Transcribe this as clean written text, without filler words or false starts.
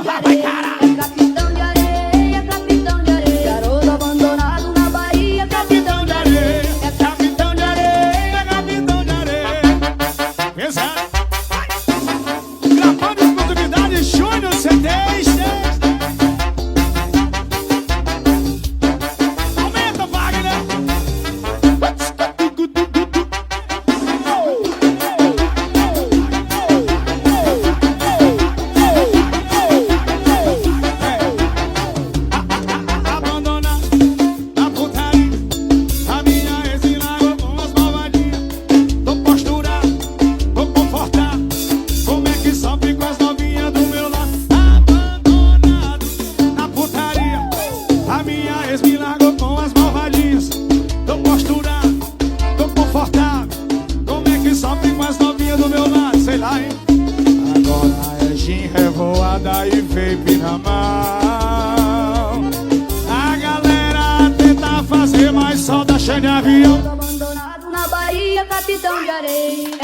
de areia, é capitão de areia, capitão de areia. Garoto abandonado na Bahia, capitão de areia, é capitão de areia, capitão de areia. Exato. Gravando exclusividade Júnior CDs. Aumenta, Wagner. Abandona a putaria. A minha ex me largou com as malvadinhas. Tô postura, vou confortar. Como é que sofre com as novinhas do meu lado? Abandonado na putaria. A minha ex me largou com as malvadinhas. Tô postura, tô confortável. Como é que sofre com as novinhas do meu lado? Sei lá, hein? Agora é gin revoada e vape na mão. A galera tenta fazer, mas só dá cheio de avião. Garoto abandonado na Bahia, capitão de areia.